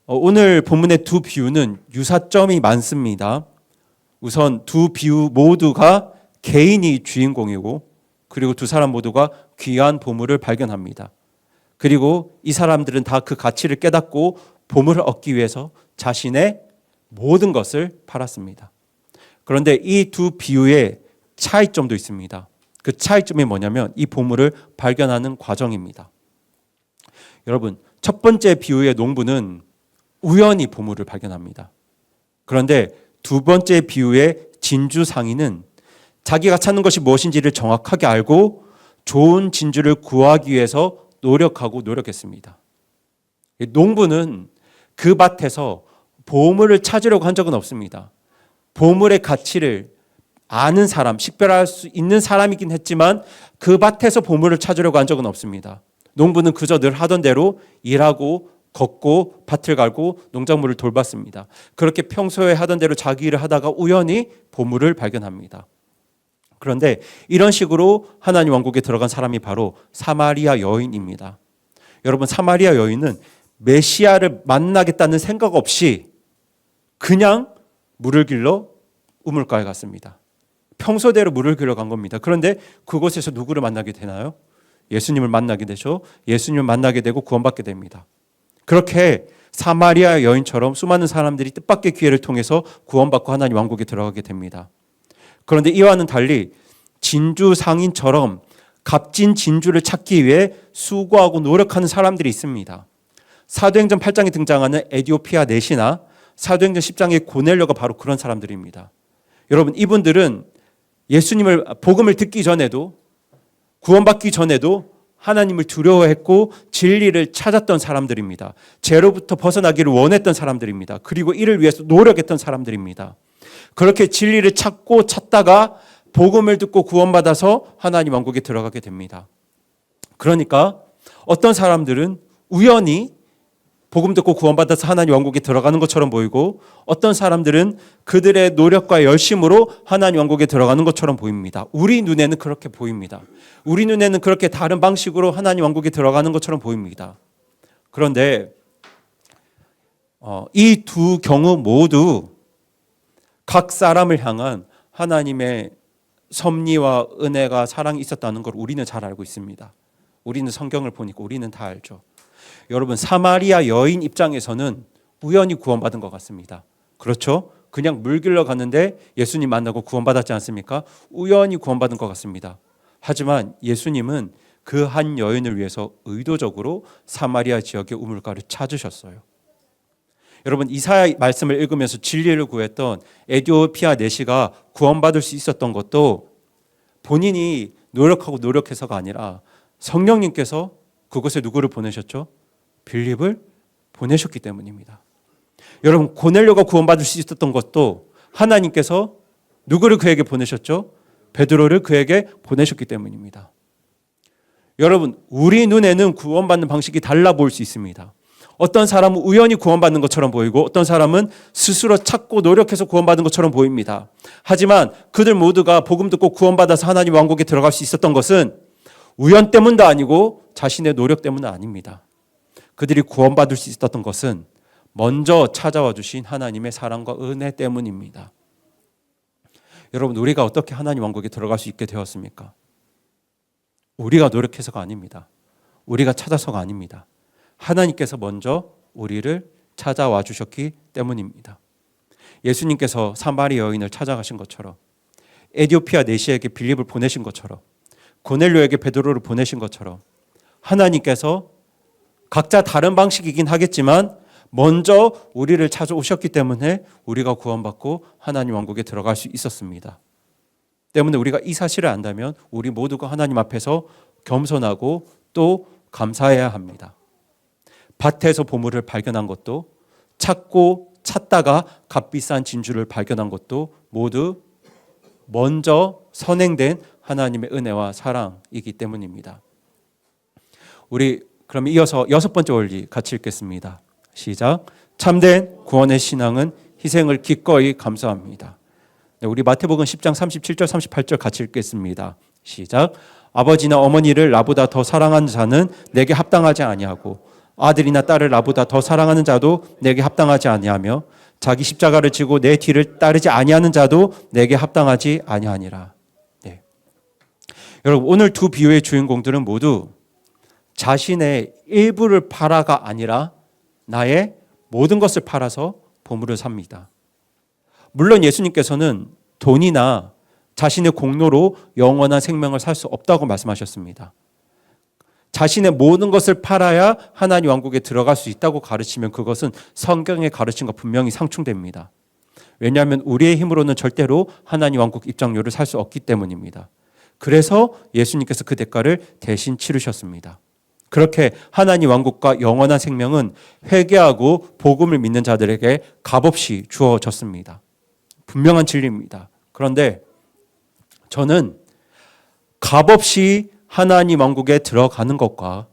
오늘 본문의 두 비유는 유사점이 많습니다. 우선 두 비유 모두가 개인이 주인공이고 그리고 두 사람 모두가 귀한 보물을 발견합니다. 그리고 이 사람들은 다 그 가치를 깨닫고 보물을 얻기 위해서 자신의 모든 것을 팔았습니다. 그런데 이 두 비유의 차이점도 있습니다. 그 차이점이 뭐냐면 이 보물을 발견하는 과정입니다. 여러분, 첫 번째 비유의 농부는 우연히 보물을 발견합니다. 그런데 두 번째 비유의 진주 상인은 자기가 찾는 것이 무엇인지를 정확하게 알고 좋은 진주를 구하기 위해서 노력했습니다. 농부는 그 밭에서 보물을 찾으려고 한 적은 없습니다. 보물의 가치를 아는 사람, 식별할 수 있는 사람이긴 했지만 그 밭에서 보물을 찾으려고 한 적은 없습니다. 농부는 그저 늘 하던 대로 일하고 걷고 밭을 갈고 농작물을 돌봤습니다. 그렇게 평소에 하던 대로 자기 일을 하다가 우연히 보물을 발견합니다. 그런데 이런 식으로 하나님 왕국에 들어간 사람이 바로 사마리아 여인입니다. 여러분, 사마리아 여인은 메시아를 만나겠다는 생각 없이 그냥 물을 길러 우물가에 갔습니다. 평소대로 물을 길러 간 겁니다. 그런데 그곳에서 누구를 만나게 되나요? 예수님을 만나게 되죠. 예수님을 만나게 되고 구원받게 됩니다. 그렇게 사마리아 여인처럼 수많은 사람들이 뜻밖의 기회를 통해서 구원받고 하나님 왕국에 들어가게 됩니다. 그런데 이와는 달리 진주 상인처럼 값진 진주를 찾기 위해 수고하고 노력하는 사람들이 있습니다. 사도행전 8장에 등장하는 에디오피아 넷이나 사도행전 10장의 고넬료가 바로 그런 사람들입니다. 여러분, 이분들은 예수님을 복음을 듣기 전에도 구원받기 전에도 하나님을 두려워했고 진리를 찾았던 사람들입니다. 죄로부터 벗어나기를 원했던 사람들입니다. 그리고 이를 위해서 노력했던 사람들입니다. 그렇게 진리를 찾다가 복음을 듣고 구원받아서 하나님 왕국에 들어가게 됩니다. 그러니까 어떤 사람들은 우연히 복음 듣고 구원받아서 하나님 왕국에 들어가는 것처럼 보이고 어떤 사람들은 그들의 노력과 열심으로 하나님 왕국에 들어가는 것처럼 보입니다. 우리 눈에는 그렇게 보입니다. 우리 눈에는 그렇게 다른 방식으로 하나님 왕국에 들어가는 것처럼 보입니다. 그런데 이 두 경우 모두 각 사람을 향한 하나님의 섭리와 은혜가 사랑이 있었다는 걸 우리는 잘 알고 있습니다. 우리는 성경을 보니까 우리는 다 알죠. 여러분, 사마리아 여인 입장에서는 우연히 구원받은 것 같습니다. 그렇죠? 그냥 물 길러 갔는데 예수님 만나고 구원받았지 않습니까? 우연히 구원받은 것 같습니다. 하지만 예수님은 그 한 여인을 위해서 의도적으로 사마리아 지역의 우물가를 찾으셨어요. 여러분, 이사야 말씀을 읽으면서 진리를 구했던 에디오피아 내시가 구원받을 수 있었던 것도 본인이 노력해서가 아니라 성령님께서 그곳에 누구를 보내셨죠? 빌립을 보내셨기 때문입니다. 여러분, 고넬료가 구원받을 수 있었던 것도 하나님께서 누구를 그에게 보내셨죠? 베드로를 그에게 보내셨기 때문입니다. 여러분, 우리 눈에는 구원받는 방식이 달라 보일 수 있습니다. 어떤 사람은 우연히 구원받는 것처럼 보이고 어떤 사람은 스스로 찾고 노력해서 구원받은 것처럼 보입니다. 하지만 그들 모두가 복음 듣고 구원받아서 하나님 왕국에 들어갈 수 있었던 것은 우연 때문도 아니고 자신의 노력 때문은 아닙니다. 그들이 구원받을 수 있었던 것은 먼저 찾아와 주신 하나님의 사랑과 은혜 때문입니다. 여러분, 우리가 어떻게 하나님 왕국에 들어갈 수 있게 되었습니까? 우리가 노력해서가 아닙니다. 우리가 찾아서가 아닙니다. 하나님께서 먼저 우리를 찾아와 주셨기 때문입니다. 예수님께서 사마리아 여인을 찾아가신 것처럼 에디오피아 내시에게 빌립을 보내신 것처럼 고넬료에게 베드로를 보내신 것처럼 하나님께서 각자 다른 방식이긴 하겠지만 먼저 우리를 찾아오셨기 때문에 우리가 구원받고 하나님 왕국에 들어갈 수 있었습니다. 때문에 우리가 이 사실을 안다면 우리 모두가 하나님 앞에서 겸손하고 또 감사해야 합니다. 밭에서 보물을 발견한 것도 찾다가 값비싼 진주를 발견한 것도 모두 먼저 선행된 하나님의 은혜와 사랑이기 때문입니다. 우리 그럼 이어서 6번째 원리 같이 읽겠습니다. 시작. 참된 구원의 신앙은 희생을 기꺼이 감수합니다. 네, 우리 마태복음 10장 37절 38절 같이 읽겠습니다. 시작. 아버지나 어머니를 나보다 더 사랑하는 자는 내게 합당하지 아니하고 아들이나 딸을 나보다 더 사랑하는 자도 내게 합당하지 아니하며 자기 십자가를 지고 내 뒤를 따르지 아니하는 자도 내게 합당하지 아니하니라. 네. 여러분, 오늘 두 비유의 주인공들은 모두 자신의 일부를 팔아가 아니라 나의 모든 것을 팔아서 보물을 삽니다. 물론 예수님께서는 돈이나 자신의 공로로 영원한 생명을 살 수 없다고 말씀하셨습니다. 자신의 모든 것을 팔아야 하나님 왕국에 들어갈 수 있다고 가르치면 그것은 성경의 가르침과 분명히 상충됩니다. 왜냐하면 우리의 힘으로는 절대로 하나님 왕국 입장료를 살 수 없기 때문입니다. 그래서 예수님께서 그 대가를 대신 치르셨습니다. 그렇게 하나님 왕국과 영원한 생명은 회개하고 복음을 믿는 자들에게 값없이 주어졌습니다. 분명한 진리입니다. 그런데 저는 값없이 하나님 왕국에 들어가는 것과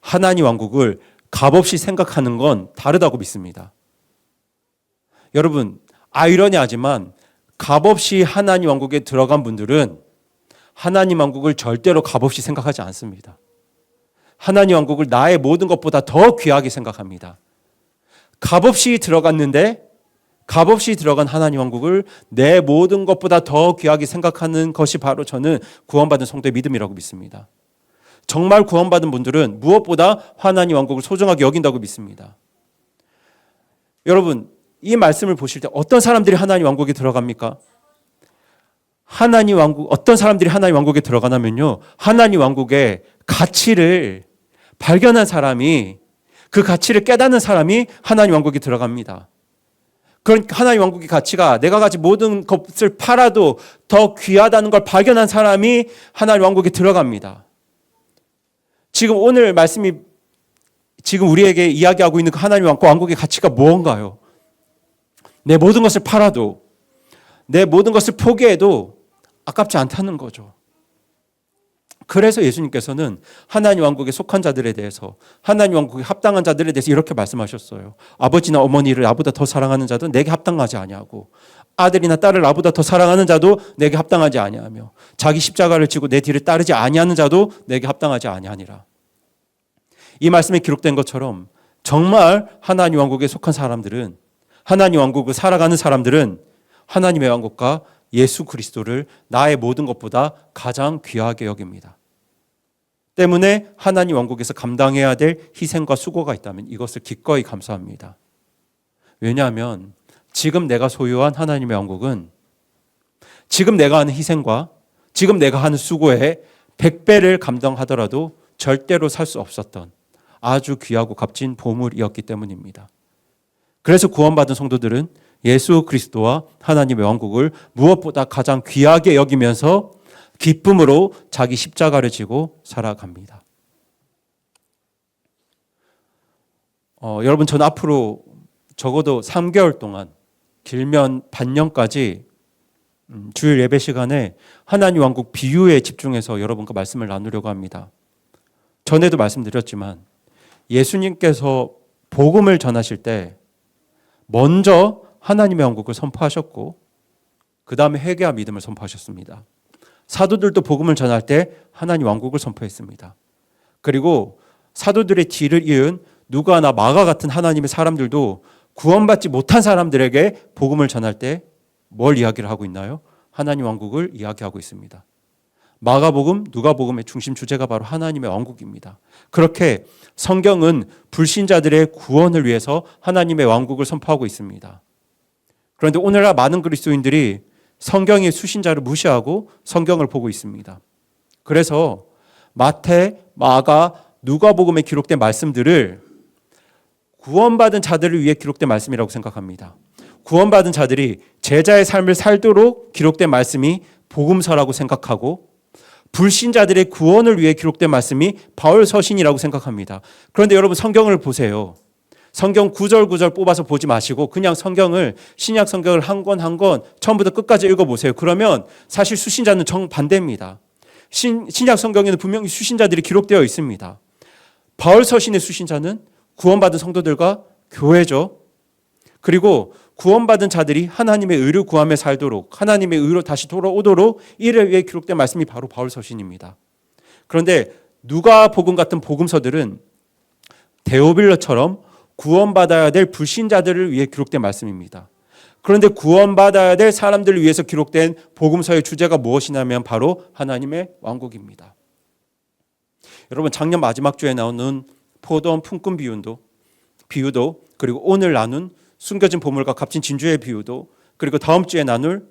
하나님 왕국을 값없이 생각하는 건 다르다고 믿습니다. 여러분, 아이러니하지만 값없이 하나님 왕국에 들어간 분들은 하나님 왕국을 절대로 값없이 생각하지 않습니다. 하나님 왕국을 나의 모든 것보다 더 귀하게 생각합니다. 값없이 들어갔는데 값없이 들어간 하나님 왕국을 내 모든 것보다 더 귀하게 생각하는 것이 바로 저는 구원받은 성도의 믿음이라고 믿습니다. 정말 구원받은 분들은 무엇보다 하나님 왕국을 소중하게 여긴다고 믿습니다. 여러분, 이 말씀을 보실 때 어떤 사람들이 하나님 왕국에 들어갑니까? 하나님 왕국, 어떤 사람들이 하나님 왕국에 들어가냐면요, 하나님 왕국의 가치를 발견한 사람이, 그 가치를 깨닫는 사람이 하나님 왕국에 들어갑니다. 그러니까 하나님 왕국의 가치가 내가 가진 모든 것을 팔아도 더 귀하다는 걸 발견한 사람이 하나님 왕국에 들어갑니다. 지금 오늘 말씀이 지금 우리에게 이야기하고 있는 그 하나님 왕국의 가치가 무언가요? 내 모든 것을 팔아도, 내 모든 것을 포기해도 아깝지 않다는 거죠. 그래서 예수님께서는 하나님 왕국에 속한 자들에 대해서, 하나님 왕국에 합당한 자들에 대해서 이렇게 말씀하셨어요. 아버지나 어머니를 나보다 더 사랑하는 자도 내게 합당하지 아니하고 아들이나 딸을 나보다 더 사랑하는 자도 내게 합당하지 아니하며 자기 십자가를 지고 내 뒤를 따르지 아니하는 자도 내게 합당하지 아니하니라. 이 말씀에 기록된 것처럼 정말 하나님 왕국에 속한 사람들은, 하나님 왕국을 살아가는 사람들은 하나님의 왕국과 예수 그리스도를 나의 모든 것보다 가장 귀하게 여깁니다. 때문에 하나님 왕국에서 감당해야 될 희생과 수고가 있다면 이것을 기꺼이 감수합니다. 왜냐하면 지금 내가 소유한 하나님의 왕국은 지금 내가 하는 희생과 지금 내가 하는 수고에 100배를 감당하더라도 절대로 살 수 없었던 아주 귀하고 값진 보물이었기 때문입니다. 그래서 구원받은 성도들은 예수 그리스도와 하나님의 왕국을 무엇보다 가장 귀하게 여기면서 기쁨으로 자기 십자가를 지고 살아갑니다. 여러분, 저는 앞으로 적어도 3개월 동안, 길면 반년까지 주일 예배 시간에 하나님 왕국 비유에 집중해서 여러분과 말씀을 나누려고 합니다. 전에도 말씀드렸지만 예수님께서 복음을 전하실 때 먼저 하나님의 왕국을 선포하셨고 그 다음에 회개와 믿음을 선포하셨습니다. 사도들도 복음을 전할 때 하나님 왕국을 선포했습니다. 그리고 사도들의 뒤를 이은 누가나 마가 같은 하나님의 사람들도 구원받지 못한 사람들에게 복음을 전할 때 뭘 이야기를 하고 있나요? 하나님 왕국을 이야기하고 있습니다. 마가복음, 누가복음의 중심 주제가 바로 하나님의 왕국입니다. 그렇게 성경은 불신자들의 구원을 위해서 하나님의 왕국을 선포하고 있습니다. 그런데 오늘날 많은 그리스도인들이 성경의 수신자를 무시하고 성경을 보고 있습니다. 그래서 마태, 마가, 누가복음에 기록된 말씀들을 구원받은 자들을 위해 기록된 말씀이라고 생각합니다. 구원받은 자들이 제자의 삶을 살도록 기록된 말씀이 복음서라고 생각하고 불신자들의 구원을 위해 기록된 말씀이 바울 서신이라고 생각합니다. 그런데 여러분, 성경을 보세요. 성경 구절구절 뽑아서 보지 마시고 그냥 성경을 신약 성경을 한 권 한 권 처음부터 끝까지 읽어보세요. 그러면 사실 수신자는 정반대입니다. 신약 성경에는 분명히 수신자들이 기록되어 있습니다. 바울 서신의 수신자는 구원받은 성도들과 교회죠. 그리고 구원받은 자들이 하나님의 의를 구하며 살도록 하나님의 의로 다시 돌아오도록 이를 위해 기록된 말씀이 바로 바울 서신입니다. 그런데 누가복음 같은 복음서들은 데오빌러처럼 구원받아야 될 불신자들을 위해 기록된 말씀입니다. 그런데 구원받아야 될 사람들을 위해서 기록된 복음서의 주제가 무엇이냐면 바로 하나님의 왕국입니다. 여러분 작년 마지막 주에 나오는 포도원 품꾼 비유도 그리고 오늘 나눈 숨겨진 보물과 값진 진주의 비유도 그리고 다음 주에 나눌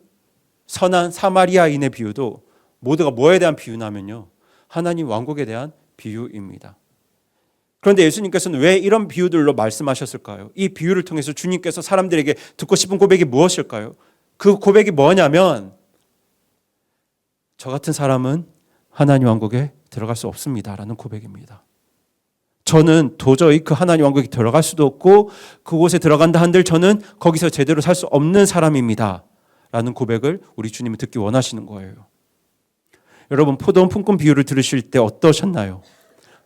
선한 사마리아인의 비유도 모두가 뭐에 대한 비유냐면요. 하나님 왕국에 대한 비유입니다. 그런데 예수님께서는 왜 이런 비유들로 말씀하셨을까요? 이 비유를 통해서 주님께서 사람들에게 듣고 싶은 고백이 무엇일까요? 그 고백이 뭐냐면 저 같은 사람은 하나님 왕국에 들어갈 수 없습니다라는 고백입니다. 저는 도저히 그 하나님 왕국에 들어갈 수도 없고 그곳에 들어간다 한들 저는 거기서 제대로 살 수 없는 사람입니다 라는 고백을 우리 주님이 듣기 원하시는 거예요. 여러분 포도원 품꾼 비유를 들으실 때 어떠셨나요?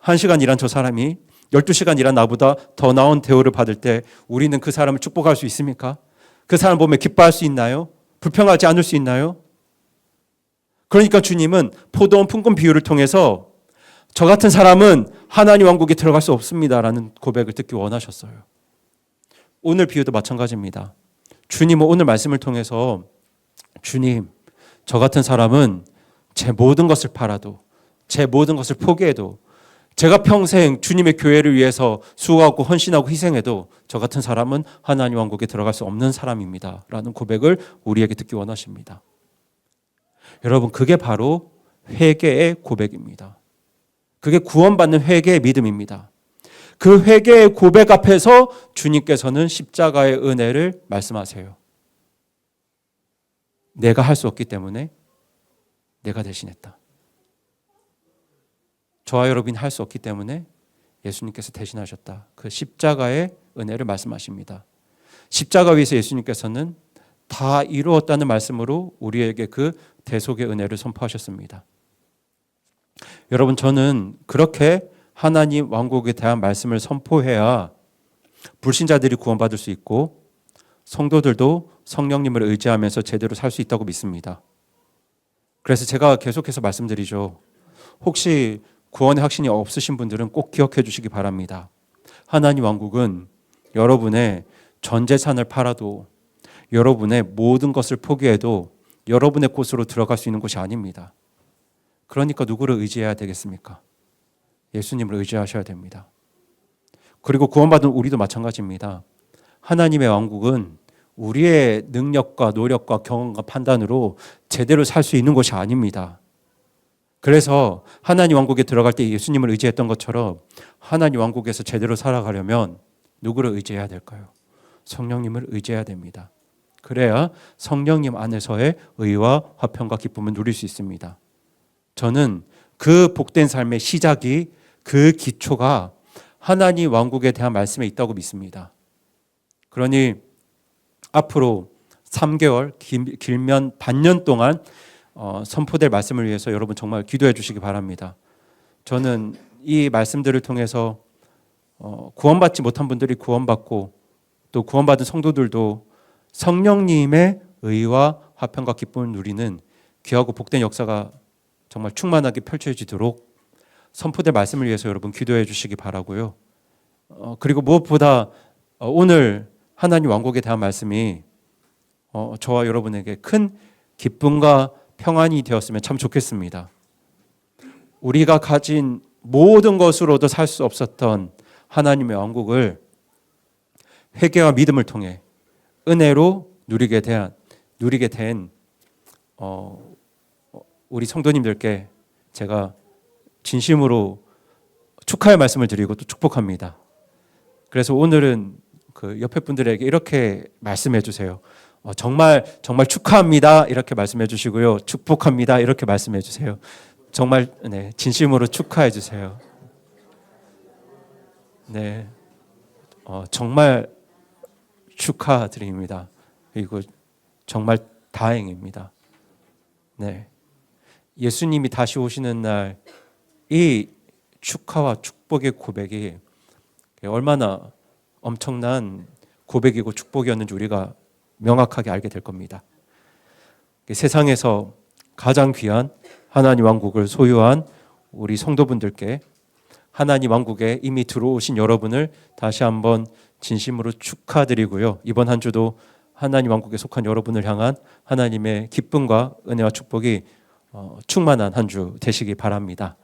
1시간 일한 저 사람이 12시간 일한 나보다 더 나은 대우를 받을 때 우리는 그 사람을 축복할 수 있습니까? 그 사람 보면 기뻐할 수 있나요? 불평하지 않을 수 있나요? 그러니까 주님은 포도원 품꾼 비유를 통해서 저 같은 사람은 하나님 왕국에 들어갈 수 없습니다라는 고백을 듣기 원하셨어요. 오늘 비유도 마찬가지입니다. 주님은 오늘 말씀을 통해서 주님, 저 같은 사람은 제 모든 것을 팔아도 제 모든 것을 포기해도 제가 평생 주님의 교회를 위해서 수고하고 헌신하고 희생해도 저 같은 사람은 하나님 왕국에 들어갈 수 없는 사람입니다 라는 고백을 우리에게 듣기 원하십니다. 여러분 그게 바로 회개의 고백입니다. 그게 구원받는 회개의 믿음입니다. 그 회개의 고백 앞에서 주님께서는 십자가의 은혜를 말씀하세요. 내가 할 수 없기 때문에 내가 대신했다. 저와 여러분이 할 수 없기 때문에 예수님께서 대신하셨다. 그 십자가의 은혜를 말씀하십니다. 십자가 위에서 예수님께서는 다 이루었다는 말씀으로 우리에게 그 대속의 은혜를 선포하셨습니다. 여러분 저는 그렇게 하나님 왕국에 대한 말씀을 선포해야 불신자들이 구원받을 수 있고 성도들도 성령님을 의지하면서 제대로 살 수 있다고 믿습니다. 그래서 제가 계속해서 말씀드리죠. 혹시 구원의 확신이 없으신 분들은 꼭 기억해 주시기 바랍니다. 하나님 왕국은 여러분의 전 재산을 팔아도 여러분의 모든 것을 포기해도 여러분의 곳으로 들어갈 수 있는 곳이 아닙니다. 그러니까 누구를 의지해야 되겠습니까? 예수님을 의지하셔야 됩니다. 그리고 구원받은 우리도 마찬가지입니다. 하나님의 왕국은 우리의 능력과 노력과 경험과 판단으로 제대로 살 수 있는 곳이 아닙니다. 그래서 하나님 왕국에 들어갈 때 예수님을 의지했던 것처럼 하나님 왕국에서 제대로 살아가려면 누구를 의지해야 될까요? 성령님을 의지해야 됩니다. 그래야 성령님 안에서의 의와 화평과 기쁨을 누릴 수 있습니다. 저는 그 복된 삶의 시작이 그 기초가 하나님 왕국에 대한 말씀에 있다고 믿습니다. 그러니 앞으로 3개월 길면 반년 동안 선포될 말씀을 위해서 여러분 정말 기도해 주시기 바랍니다. 저는 이 말씀들을 통해서 구원받지 못한 분들이 구원받고 또 구원받은 성도들도 성령님의 의와 화평과 기쁨을 누리는 귀하고 복된 역사가 정말 충만하게 펼쳐지도록 선포될 말씀을 위해서 여러분 기도해 주시기 바라고요. 그리고 무엇보다 오늘 하나님 왕국에 대한 말씀이 저와 여러분에게 큰 기쁨과 평안이 되었으면 참 좋겠습니다. 우리가 가진 모든 것으로도 살 수 없었던 하나님의 왕국을 회개와 믿음을 통해 은혜로 누리게 된 우리 성도님들께 제가 진심으로 축하의 말씀을 드리고 또 축복합니다. 그래서 오늘은 그 옆에 분들에게 이렇게 말씀해 주세요. 정말 축하합니다 이렇게 말씀해 주시고요. 축복합니다 이렇게 말씀해 주세요. 정말 진심으로 축하해 주세요. 네, 정말 축하드립니다. 그리고 정말 다행입니다. 네, 예수님이 다시 오시는 날 이 축하와 축복의 고백이 얼마나 엄청난 고백이고 축복이었는지 우리가 명확하게 알게 될 겁니다. 세상에서 가장 귀한 하나님 왕국을 소유한 우리 성도분들께 하나님 왕국에 이미 들어오신 여러분을 다시 한번 진심으로 축하드리고요. 이번 한 주도 하나님 왕국에 속한 여러분을 향한 하나님의 기쁨과 은혜와 축복이 충만한 한 주 되시기 바랍니다.